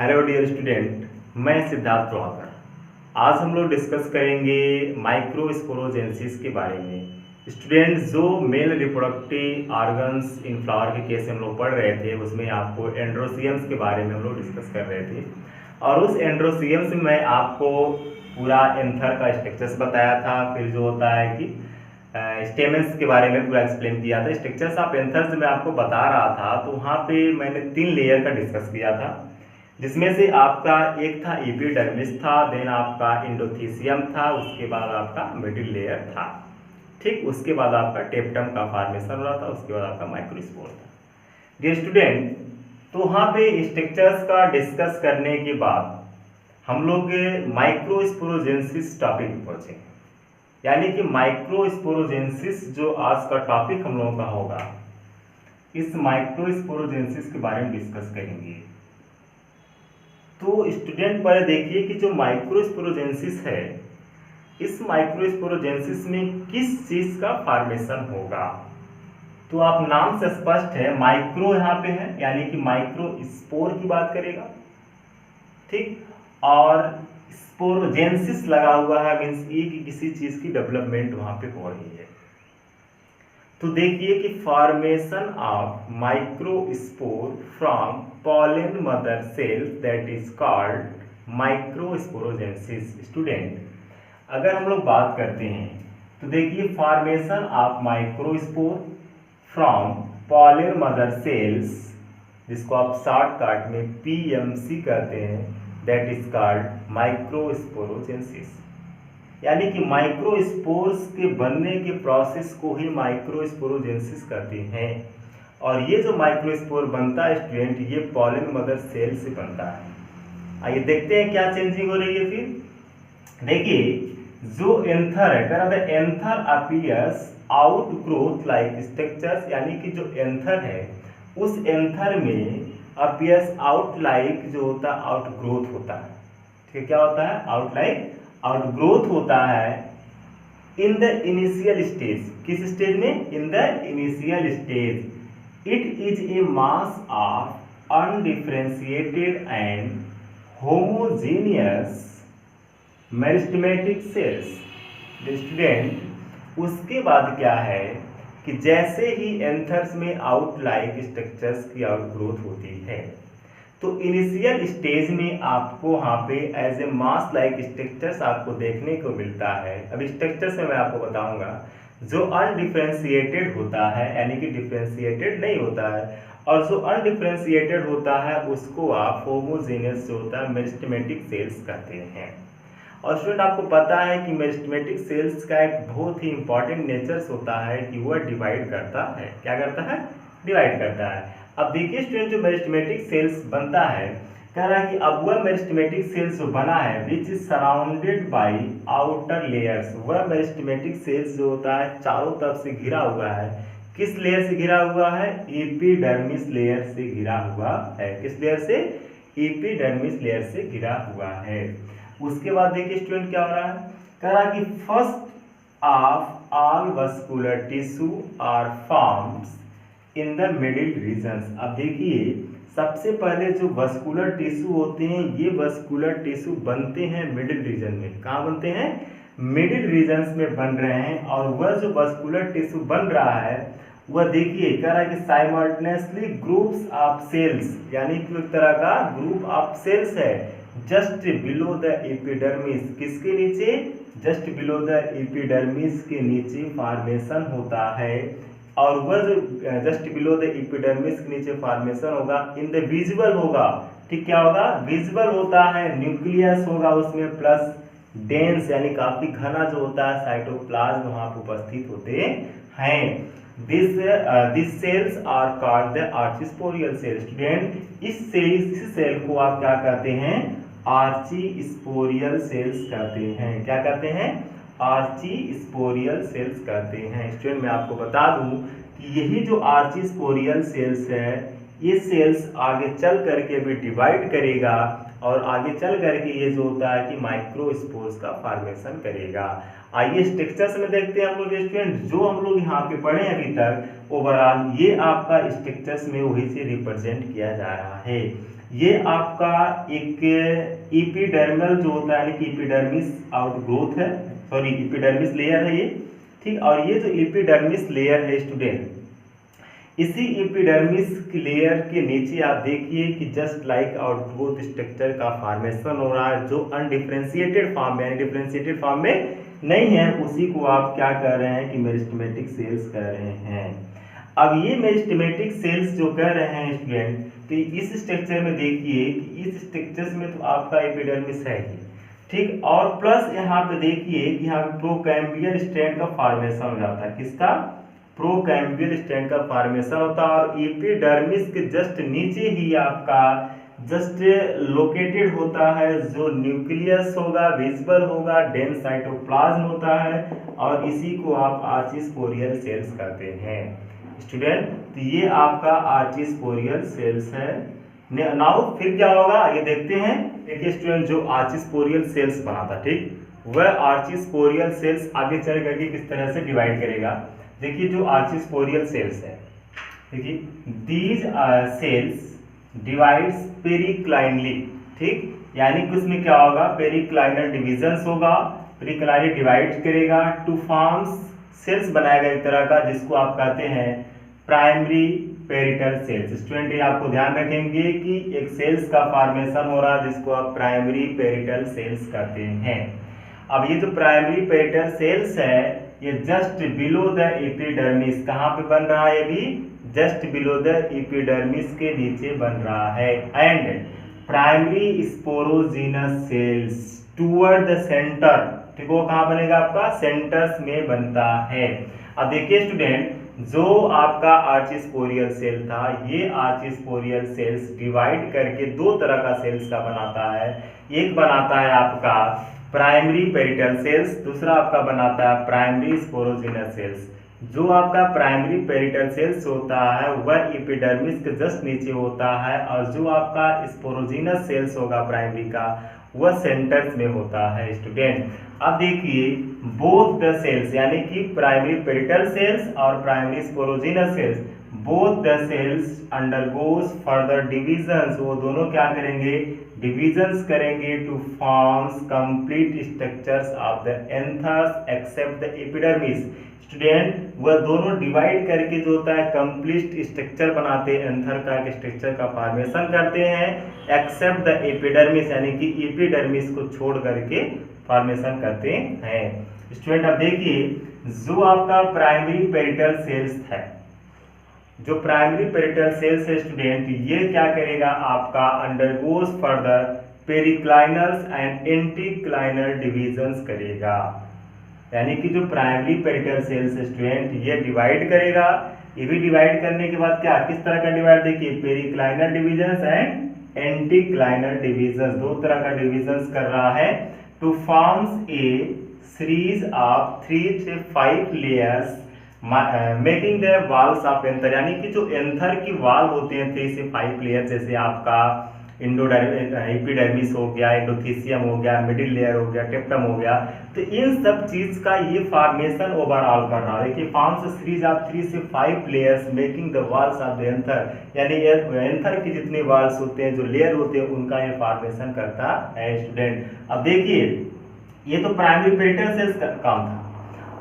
Hello dear student, मैं सिद्धार्थ प्रभाकर। आज हम लोग डिस्कस करेंगे माइक्रोस्पोरोजेंसिस के बारे में। स्टूडेंट, जो male reproductive organs in flower के केस हम लोग पढ़ रहे थे, उसमें आपको एंड्रोसियम्स के बारे में हम लोग डिस्कस कर रहे थे। और उस एंड्रोसियम्स में आपको पूरा एंथर का स्ट्रक्चर्स बताया था। फिर जो होता है कि स्टेमेंस के बारे में पूरा एक्सप्लेन किया था। स्ट्रक्चर्स ऑफ एंथर्स में आपको बता रहा था, तो वहाँ पे मैंने 3 लेयर का डिस्कस किया था, जिसमें से आपका एक था एपिडर्मिस था, देन आपका एंडोथीसियम था, उसके बाद आपका मिडिल लेयर था। ठीक, उसके बाद आपका टेप्टम का फॉर्मेशन हो रहा था, उसके बाद आपका माइक्रोस्पोर था। डियर स्टूडेंट, तो वहाँ पे स्ट्रक्चर्स का डिस्कस करने के बाद हम लोग माइक्रोस्पोरोजेंसिस टॉपिक पे पहुँचे, यानी कि माइक्रोस्पोरोजेंसिस जो आज का टॉपिक हम लोगों का होगा, इस माइक्रोस्पोरोजेंसिस के बारे में डिस्कस करेंगे। तो स्टूडेंट पहले देखिए कि जो माइक्रोस्पोरोजेंसिस है, इस माइक्रोस्पोरोजेंसिस में किस चीज का फॉर्मेशन होगा। तो आप नाम से स्पष्ट है, माइक्रो यहाँ पे है, यानी कि माइक्रोस्पोर की बात करेगा। ठीक, और स्पोरोजेंसिस लगा हुआ है, मीन्स ये कि किसी चीज की डेवलपमेंट वहां पे हो रही है। तो देखिए कि formation of microspore from pollen mother cells that is called microsporogenesis. Student, अगर हम लोग बात करते हैं तो देखिए formation of microspore from pollen mother cells, जिसको आप शॉर्टकट में PMC कहते हैं, दैट इज कॉल्ड माइक्रोस्पोरोजेंसिस। यानी कि माइक्रोस्पोर्स के बनने के प्रोसेस को ही माइक्रोस्पोरोजेंसिस कहते हैं। और ये जो माइक्रोस्पोर बनता है स्टूडेंट, ये पॉलन मदर सेल से बनता है। आइए देखते हैं क्या चेंजिंग हो रही है। फिर देखिए, जो एंथर है, कहना था anther appears out growth like structures, यानी कि जो एंथर है उस एंथर में अपीयर्स आउट लाइक जो होता है आउट ग्रोथ होता है। ठीक है, क्या होता है? आउट लाइक आउट ग्रोथ होता है इन द इनिशियल स्टेज। किस स्टेज में? In the initial stage. It is a mass of undifferentiated and homogeneous meristematic cells. Student, उसके बाद क्या है कि जैसे ही एंथर्स में आउटलाइक स्ट्रक्चर्स की आउटग्रोथ होती है, तो इनिशियल स्टेज में आपको वहाँ पे as a mass like structures आपको देखने को मिलता है। अभी स्ट्रक्चर्स में मैं आपको बताऊंगा। जो अनडिफरेंशिएटेड होता है, यानी कि डिफरेंशिएटेड नहीं होता है, और जो अनडिफरेंशिएटेड होता है उसको आप होमोजेनियस जो होता है मेरिस्टेमेटिक सेल्स कहते हैं। और स्टूडेंट, आपको पता है कि मेरिस्टेमेटिक सेल्स का एक बहुत ही इंपॉर्टेंट नेचर्स होता है कि वह डिवाइड करता है। क्या करता है? डिवाइड करता है। अब देखिए स्टूडेंट, जो मेरिस्टेमेटिक सेल्स बनता है, कह रहा है कि अब वह मेरिस्टेमेटिक सेल्स जो बना है which is surrounded by outer layers, वह मेरिस्टेमेटिक सेल्स जो होता है चारों तरफ से घिरा हुआ है। किस लेयर से घिरा हुआ है? एपिडर्मिस लेयर से घिरा हुआ है। किस लेयर से? एपिडर्मिस लेयर से घिरा हुआ है। उसके बाद देखिए स्टूडेंट क्या हो रहा है, कह रहा है कि first of all vascular tissue are forms in the middle regions. अब देखिए, सबसे पहले जो वस्कुलर टिश्यू होते हैं, ये वस्कुलर टिश्यू बनते हैं मिडिल रीजन में। कहाँ बनते हैं? मिडिल रीजन्स में बन रहे हैं। और वह जो वस्कुलर टिश्यू बन रहा है वह देखिए कह रहा है कि साइमल्टेनियसली ग्रुप्स ऑफ सेल्स, यानी कि एक तरह का ग्रुप ऑफ सेल्स है जस्ट बिलो द एपिडर्मिस। किसके नीचे? जस्ट बिलो द एपिडर्मिस के नीचे फॉर्मेशन होता है। और वह जो जस्ट बिलो द एपिडर्मिस के नीचे फॉर्मेशन होगा इन द विजुअल होगा। ठीक, क्या होगा? विजुअल होता है। न्यूक्लियस होगा उसमें, प्लस डेंस यानी काफी घना जो होता है साइटोप्लाज्म वहां पर उपस्थित होते हैं। This cells are called the archesporial cell. Student, इस सेल को आप क्या कहते हैं? आर्चिस्पोरियल सेल्स कहते हैं। क्या कहते हैं? आर्चिस्पोरियल सेल्स कहते हैं। स्टूडेंट, मैं आपको बता दूं कि यही जो आर्चिस्पोरियल सेल्स है, ये सेल्स आगे चल करके भी डिवाइड करेगा, और आगे चल करके ये जो होता है कि माइक्रोस्पोर्स का फॉर्मेशन करेगा। आइए स्ट्रक्चर्स में देखते हैं हम लोग स्टूडेंट, जो हम लोग यहाँ पे पढ़े अभी तक ओवरऑल, ये आपका स्ट्रक्चर्स में वही से रिप्रेजेंट किया जा रहा है। ये आपका एक एपिडर्मल जो होता है, यानी कि एपिडर्मिस आउटग्रोथ है, सॉरी एपिडर्मिस लेयर है ये, ठीक। और ये जो एपिडर्मिस लेयर है स्टूडेंट, इसी एपिडर्मिस लेयर के नीचे आप देखिए कि जस्ट लाइक आउटग्रोथ स्ट्रक्चर का फॉर्मेशन हो रहा है, जो अनडिफरेंशिएटेड फॉर्म में, डिफरेंशिएटेड फॉर्म में नहीं है, उसी को आप क्या कह रहे हैं कि मेरिस्टेमेटिक सेल्स कह रहे हैं। अब ये मेरिस्टेमेटिक सेल्स जो कह रहे हैं स्टूडेंट, तो इस स्ट्रक्चर में देखिए कि इस स्ट्रक्चर में तो आपका एपिडर्मिस है ही, ठीक। और प्लस यहाँ पे देखिए कि यहाँ पे प्रोकैम्बियल स्ट्रैंड का फॉर्मेशन हो जाता है। किसका? प्रोकैम्बियल स्ट्रैंड का फॉर्मेशन होता है। और एपिडर्मिस के जस्ट नीचे ही आपका जस्ट लोकेटेड होता है जो न्यूक्लियस होगा, विजिबल होगा, डेंस साइटोप्लाज्म होता है, और इसी को आप आर्चिस्पोरियल सेल्स कहते हैं स्टूडेंट। तो ये आपका आर्चिस्पोरियल सेल्स है। नाउ फिर क्या होगा ये देखते हैं। देखिए स्टूडेंट, जो आर्चिस्पोरियल सेल्स बनाता, ठीक, वह आर्चिस्पोरियल सेल्स आगे चल करके किस तरह से डिवाइड करेगा। देखिए जो आर्चिस्पोरियल सेल्स है, देखिए दीज सेल्स डिवाइड्स पेरिक्लाइनली, ठीक, यानी कि उसमें क्या होगा, पेरिक्लाइनल डिविजन्स होगा, पेरिक्लाइनली डिवाइड करेगा टू फॉर्म्स, सेल्स बनाएगा एक तरह का, जिसको आप कहते हैं प्राइमरी पेरिटल सेल्स। स्टूडेंट ये आपको ध्यान रखेंगे कि एक सेल्स का फॉर्मेशन हो रहा है जिसको आप प्राइमरी पेरिटल सेल्स कहते हैं। अब ये जो प्राइमरी पेरिटल सेल्स है, ये जस्ट बिलो द एपिडर्मिस, कहाँ पे बन रहा है, ये भी जस्ट बिलो द एपिडर्मिस के नीचे बन रहा है। And primary sporogenous sales toward the centre, ठीक, वो कहाँ बनेगा आपका, सेंटर्स में बनता है। अब देखिए स्टूडेंट, जो आपका आर्चिस्पोरियल सेल था, ये आर्चिस्पोरियल सेल्स डिवाइड करके दो तरह का सेल्स का बनाता है। एक बनाता है आपका प्राइमरी पेरिटल सेल्स, दूसरा आपका बनाता है प्राइमरी स्पोरोजिनस सेल्स। जो आपका प्राइमरी पेरिटल सेल्स होता है वह एपिडर्मिस के जस्ट नीचे होता है, और जो आपका स्पोरोजिनस सेल्स होगा प्राइमरी का, वह सेंटर्स में होता है स्टूडेंट। अब देखिए बोथ द सेल्स, यानी कि प्राइमरी पेरिटल सेल्स और primary sporogenous cells, both the cells undergoes further divisions, वो दोनों क्या करेंगे, डिविजन्स करेंगे to forms complete structures of the anthers except the epidermis. Student वह दोनों डिवाइड करके जो होता है कंप्लीट स्ट्रक्चर बनाते हैं, एंथर का एक स्ट्रक्चर का फॉर्मेशन करते हैं, एक्सेप्ट द एपिडर्मिस, यानी कि एपिडर्मिस को छोड़ करके फॉर्मेशन करते हैं। स्टूडेंट अब देखिए जो आपका प्राइमरी पेरिटल सेल्स है, जो प्राइमरी पेरिटल सेल्स है स्टूडेंट, ये क्या करेगा, आपका अंडरगोज फर्दर पेरिक्लाइनल्स एंड एंटीक्लाइनल डिविजन्स करेगा। यानी कि जो प्राइमरी पेरिटल सेल्स स्टूडेंट ये डिवाइड करेगा, ये भी डिवाइड करने के बाद क्या, किस तरह का डिवाइड, देखिए पेरिक्लाइनल डिविजन्स एंड एंटीक्लाइनल डिविजन्स, दो तरह का डिविजन्स कर रहा है, two forms a series of 3 से 5 layers making the walls of anther. यानी कि जो एंथर की वॉल होते हैं 3 से 5 लेयर, जैसे आपका एपिडर्मिस हो गया, एंडोथीसियम हो गया, मिडिल लेयर हो गया, टेप्टम हो गया, तो इन सब चीज का ये फॉर्मेशन ओवरऑल कर रहा है। देखिए फॉर्म्स सीरीज ऑफ 3 से 5 layers making the walls of the anther, यानी एंथर की जितने वॉल्स होते हैं, जो लेयर होते हैं, उनका ये फॉर्मेशन करता है स्टूडेंट। अब देखिए ये तो प्राइमरी पेरिटल सेल्स का काम था।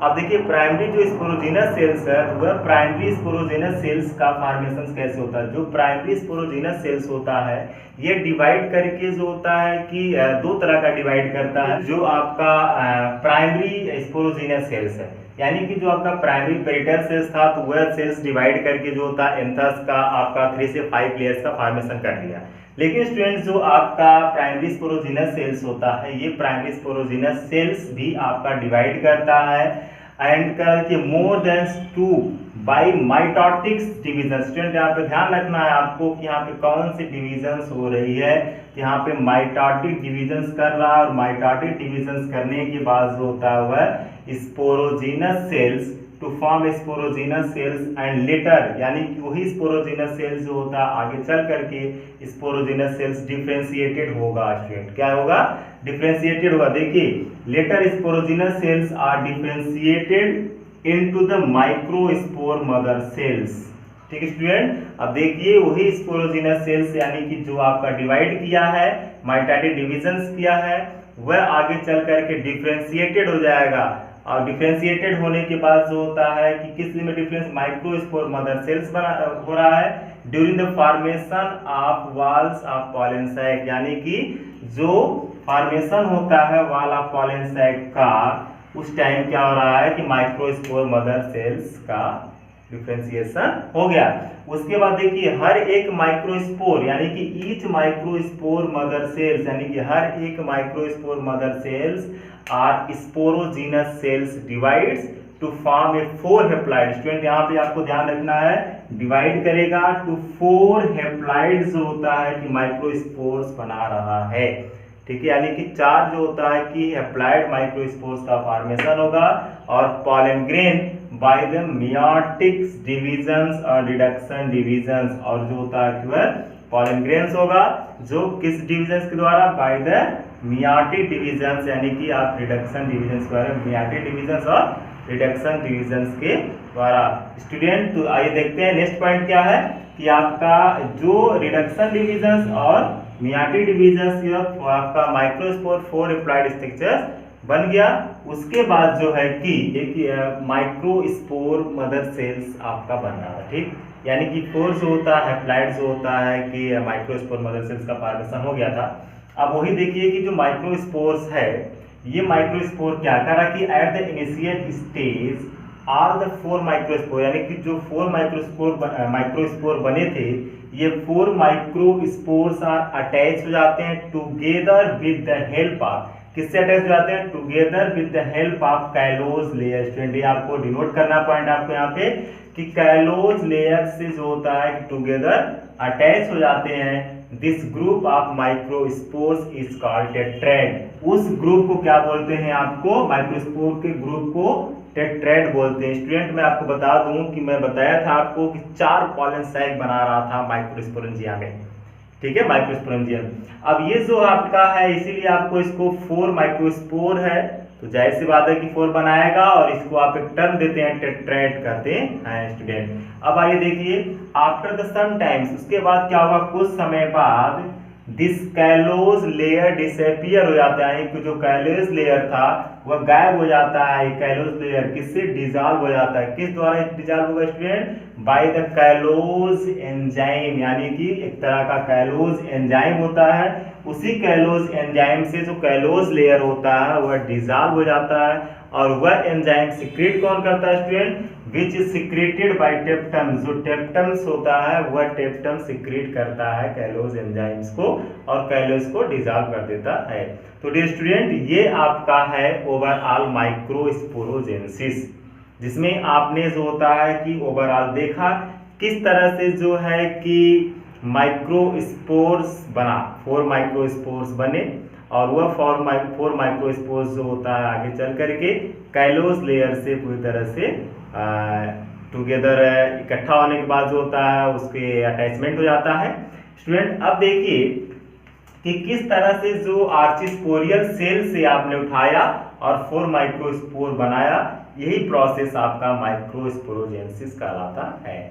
अब देखिए प्राइमरी जो स्पोरोजिनस सेल्स है, वह प्राइमरी स्पोरोजिनस सेल्स का फॉर्मेशन कैसे होता है। जो प्राइमरी स्पोरोजिनस सेल्स होता है ये डिवाइड करके जो होता है कि दो तरह का डिवाइड करता है। जो आपका प्राइमरी स्पोरोजिनस सेल्स है, यानी कि जो आपका प्राइमरी पेरिटल सेल्स था, तो वह सेल्स डिवाइड करके जो होता है एंथर्स का आपका 3 से 5 लेयर्स का फॉर्मेशन कर लिया। लेकिन स्टूडेंट्स जो आपका प्राइमरी स्पोरोजिनस सेल्स होता है, ये प्राइमरी स्पोरोजिनस सेल्स भी आपका डिवाइड करता है एंड करके more than 2 by mitotic division. Student यहाँ पे ध्यान रखना है आपको कि यहाँ पे कौन सी डिविजन्स हो रही है, यहाँ पे माइटोटिक डिविजन्स कर रहा है, और माइटोटिक डिविजन्स करने के बाद जो होता है वह sporogenous cells to form sporogenous cells and later, यानी कि वही स्पोरोजिनस सेल्स जो होता है आगे चल करके स्पोरोजिनस सेल्स डिफरेंशिएटेड होगा। स्टूडेंट क्या होगा, डिफरेंशिएटेड होगा। देखिए later sporogenous cells are differentiated into the microspore mother cells, ठीक है स्टूडेंट। अब देखिए वही स्पोरोजिनस सेल्स यानी कि जो आपका डिवाइड किया है, माइटोटिक डिविजन्स किया है, वह आगे चल करके डिफरेंशिएटेड हो जाएगा। और डिफरेंशिएटेड होने के बाद जो होता है कि किस में डिफरेंस, माइक्रोस्पोर मदर सेल्स बना हो रहा है during the formation of walls of pollen sac, यानी कि जो फॉर्मेशन होता है वॉल ऑफ पॉलन सैक का, उस टाइम क्या हो रहा है कि माइक्रोस्पोर मदर सेल्स का डिफरेंशिएशन हो गया। उसके बाद देखिए हर एक माइक्रोस्पोर यानी कि ईच माइक्रोस्पोर मदर सेल्स, यानी कि हर एक microspore mother cells are sporogenous cells divides to form a 4 haploid. Student यहाँ पे आपको ध्यान रखना है, डिवाइड करेगा टू 4 हैप्लॉइड जो होता है कि माइक्रोस्पोर्स बना रहा है, ठीक है, यानी कि 4 जो होता है कि हैप्लॉइड माइक्रोस्पोर्स का फॉर्मेशन होगा। और pollen grain by the meiotic divisions और रिडक्शन डिविजन्स, और जो होता है कि वह पॉलन ग्रेन्स होगा जो किस डिविजन्स के द्वारा, बाय द मियोटिक डिविजन्स, यानी कि आप रिडक्शन डिविजन्स के द्वारा, मियोटिक डिविजन्स और रिडक्शन डिविजन्स के द्वारा। स्टूडेंट तो आइए देखते हैं नेक्स्ट पॉइंट क्या है कि आपका जो रिडक्शन डिविजन्स और मियोटिक डिविजन्स आपका माइक्रोस्पोर 4 हैप्लॉइड स्ट्रक्चर्स बन गया। उसके बाद जो है कि एक माइक्रोस्पोर मदर सेल्स आपका बन रहा है, ठीक, यानी कि 4 जो होता है हैप्लॉइड जो होता है कि माइक्रोस्पोर मदर सेल्स का फॉर्मेशन हो गया था। अब वही देखिए कि जो माइक्रोस्पोर्स है, ये माइक्रोस्पोर क्या करा कि at the initial stage are the 4 microspore, यानी कि जो 4 माइक्रोस्पोर बने थे, ये 4 माइक्रोस्पोर्स आर अटैच हो जाते हैं together with the help of, किससे अटैच हो जाते हैं, together with the help of callose layer. Student ये आपको डिनोट करना पॉइंट आपको यहाँ पे कि कैलोज लेयर से जो होता है कि टुगेदर अटैच हो जाते हैं। This group of microspores is called tetrad. उस ग्रुप को क्या बोलते हैं, आपको माइक्रोस्पोर के ग्रुप को टेट्राड बोलते हैं। स्टूडेंट मैं आपको बता दूं कि मैं बताया था आपको कि 4 पॉलन सैक बना रहा था माइक्रोस्पोरेंजिया में, ठीक है, माइक्रोस्पोरेंजिया। अब ये जो आपका है इसीलिए आपको इसको 4 माइक्रोस्पोर है, तो जाहिर सी बात है कि 4 बनाएगा, और इसको आप एक टर्म देते हैं टेट्राड कहते हैं स्टूडेंट। अब आइए देखिए आफ्टर द सम टाइम्स, उसके बाद क्या होगा, कुछ समय बाद दिस कैलोज लेयर डिसअपियर हो जाता है, कि जो कैलोज लेयर था वह गायब हो जाता है। कैलोज लेयर किससे डिजॉल्व हो जाता है, किस द्वारा डिजॉल्व होगा student, by the callose enzyme, यानी कि एक तरह का कैलोज एंजाइम होता है। उसी कैलोज एंजाइम से जो कैलोज लेयर होता है वह डिजॉल्व हो जाता है, और वह एंजाइम सिक्रेट कौन करता है student, which is secreted by टेप्टम, जो टेप्टम्स होता है वह टेप्टम सिक्रेट करता है कैलोज एंजाइम्स को, और कैलोज को डिजॉल्व कर देता है। तो डियर स्टूडेंट ये आपका है ओवरऑल माइक्रोस्पोरोजेनेसिस, जिसमें आपने जो होता है कि ओवरऑल देखा किस तरह से जो है कि माइक्रोस्पोर्स बना, 4 माइक्रोस्पोर्स बने, और वह 4 माइक्रोस्पोर्स जो होता है आगे चल करके कैलोज लेयर से पूरी तरह से टुगेदर इकट्ठा होने के बाद जो होता है उसके अटैचमेंट हो जाता है। स्टूडेंट अब देखिए कि किस तरह से जो आर्चिस्पोरियल सेल से आपने उठाया और 4 माइक्रोस्पोर बनाया, यही प्रोसेस आपका माइक्रोस्पोरोजेनेसिस कहलाता है।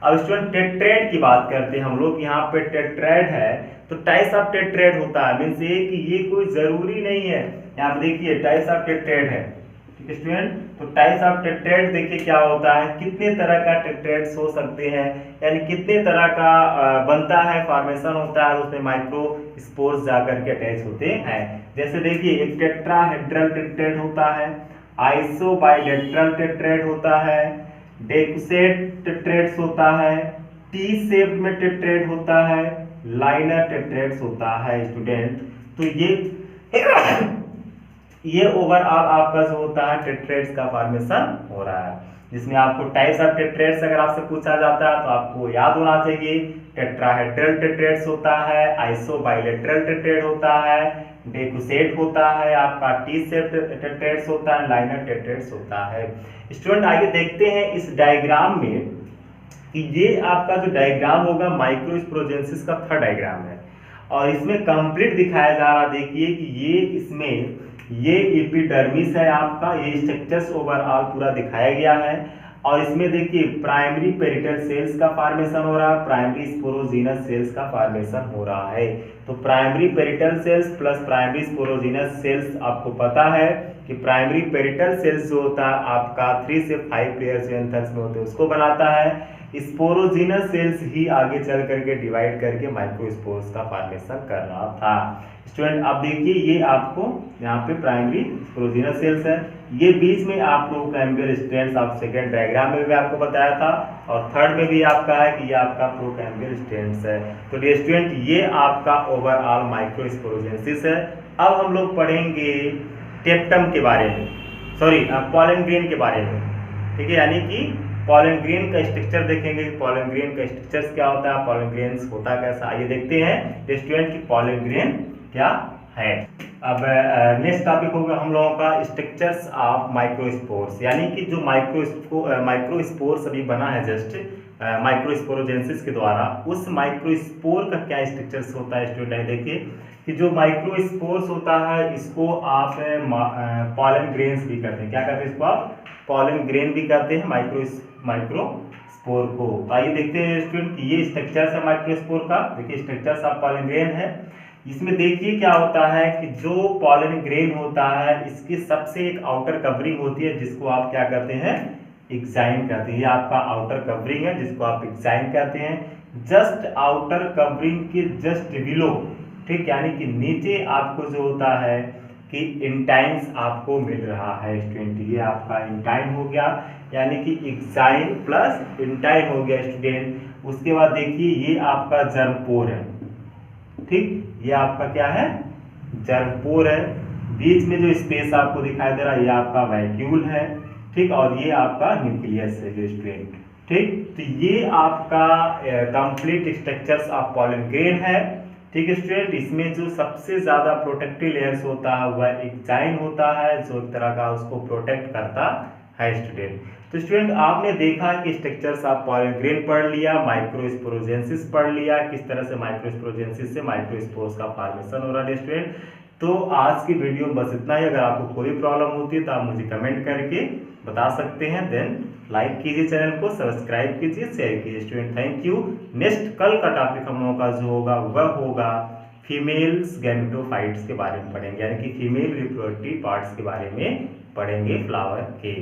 अब स्टूडेंट टेट्राड की बात करते हैं हम लोग, यहाँ पे टेट्राड है तो टाइप्स ऑफ टेट्राड होता है, मीन्स ये कि ये कोई जरूरी नहीं है। यहाँ पे देखिए टाइप्स ऑफ टेट्राड है, ठीक है स्टूडेंट। तो टाइप्स ऑफ टेट्राड देखिए क्या होता है, कितने तरह का टेट्राड्स हो सकते हैं, यानी कितने तरह का बनता है, फॉर्मेशन होता है, उसमें माइक्रोस्पोर्स जाकर के अटैच होते हैं। जैसे देखिए एक टेट्राहेड्रल टेट्राड होता है, आइसोबाइलेटरल टेट्राड होता है, डेक्सेट टेट्राड्स होता है, टी शेप में टेट्राड होता है, लाइनर टेट्राड्स होता है स्टूडेंट। तो ये ओवरऑल आपका जो होता है टेट्राड्स का फॉर्मेशन हो रहा है, जिसमें आपको टाइप्स ऑफ टेट्राड्स अगर आपसे पूछा जाता है तो आपको याद होना चाहिए, टेट्राहेड्रल टेट्राड्स होता है, आइसोबाइलेटरल टेट्राड होता है, डेक्सेट होता है, आपका टी शेप टेट्राड्स होता है, लाइनर टेट्राड्स होता है। स्टूडेंट आइए देखते हैं इस डायग्राम में कि ये आपका जो डायग्राम होगा माइक्रोस्पोरोजेनेसिस का 3rd डायग्राम है, और इसमें कंप्लीट दिखाया जा रहा, देखिए कि ये इसमें ये एपिडर्मिस है आपका, ये स्ट्रक्चर्स ओवरऑल पूरा दिखाया गया है। और इसमें देखिए प्राइमरी पेरिटल सेल्स का फॉर्मेशन हो रहा है, प्राइमरी स्पोरोजीनस सेल्स का फॉर्मेशन हो रहा है। तो primary parietal cells plus primary sporogenous cells, आपको पता है कि प्राइमरी पेरिटल सेल्स जो होता है आपका 3 से 5 लेयर्स जो एंथर्स में होते हैं उसको बनाता है। स्पोरोजीनस सेल्स ही आगे चल करके डिवाइड करके माइक्रोस्पोर्स का फॉर्मेशन कर रहा था। स्टूडेंट अब देखिए ये आपको यहाँ पे प्राइमरी स्पोरोजीनस सेल्स है, ये बीच में आप प्रोकैम्बियल स्ट्रैंड्स आप सेकेंड डायग्राम में भी आपको बताया था, और थर्ड में भी आपका है कि ये आपका प्रोकैम्बियल स्ट्रैंड्स है। तो डियर स्टूडेंट ये आपका ओवरऑल माइक्रोस्पोरोजेंसिस है। अब हम लोग पढ़ेंगे टेप्टम के बारे में, सॉरी पॉलन ग्रेन के बारे में, ठीक है, यानी कि पॉलन ग्रेन का स्ट्रक्चर देखेंगे। पॉलन ग्रेन का स्ट्रक्चर क्या होता है, पॉलन ग्रेन होता कैसा, आइए देखते हैं स्टूडेंट की पॉलन ग्रेन क्या है। अब नेक्स्ट टॉपिक होगा हम लोगों का स्ट्रक्चर्स ऑफ माइक्रोस्पोर्स, यानी कि जो माइक्रोस्पोर्स अभी बना है जस्ट माइक्रोस्पोरोजेंसिस के द्वारा, उस माइक्रोस्पोर का क्या स्ट्रक्चर्स होता है स्टूडेंट। देखिए कि जो माइक्रोस्पोर्स होता है इसको आप पॉलन ग्रेन्स भी कहते हैं। क्या कहते हैं इसको आप, पॉलन ग्रेन भी कहते हैं माइक्रोस्पोर को। आइए देखते हैं स्टूडेंट कि ये स्ट्रक्चर्स है माइक्रोस्पोर का। देखिए स्ट्रक्चर्स ऑफ पॉलन ग्रेन है, इसमें देखिए क्या होता है कि जो पॉलन ग्रेन होता है इसकी सबसे एक आउटर कवरिंग होती है जिसको आप क्या कहते हैं, एक्साइन कहते हैं। ये आपका आउटर कवरिंग है जिसको आप एक्साइन कहते हैं। जस्ट आउटर कवरिंग के जस्ट बिलो, ठीक, यानी कि नीचे आपको जो होता है कि इंटाइन्स आपको मिल रहा है स्टूडेंट। ये आपका इंटाइन हो गया, यानी कि एक्साइन प्लस इंटाइन हो गया स्टूडेंट। उसके बाद देखिए ये आपका जर्मपोर है, ठीक, ये आपका क्या है, जर्मपोर है। बीच में जो स्पेस आपको दिखाई दे रहा है ये आपका वैक्यूल है, ठीक, और ये आपका न्यूक्लियस है जो स्टूडेंट, ठीक। तो ये आपका complete structures of pollen grain है, ठीक है स्टूडेंट। इसमें जो सबसे ज्यादा प्रोटेक्टिव लेयर्स होता है वह एक्साइन होता है, जो एक तरह का उसको प्रोटेक्ट करता है स्टूडेंट। तो स्टूडेंट आपने देखा कि स्ट्रक्चर्स ऑफ पॉलन ग्रेन पढ़ लिया, माइक्रोस्पोरोजेंसिस पढ़ लिया, किस तरह से माइक्रोस्पोरोजेंसिस से माइक्रोस्पोर्स का फॉर्मेशन हो रहा है स्टूडेंट। तो आज की वीडियो में बस इतना ही। अगर आपको कोई प्रॉब्लम होती है तो आप मुझे कमेंट करके बता सकते हैं। देन लाइक कीजिए, चैनल को सब्सक्राइब कीजिए, शेयर कीजिए स्टूडेंट। Thank you. नेक्स्ट कल का टॉपिक हम लोगों का जो होगा वह होगा फीमेल्स गैमेटोफाइट्स के बारे में पढ़ेंगे, यानी कि फीमेल रिप्रोडक्टिव पार्ट्स के बारे में पढ़ेंगे फ्लावर के।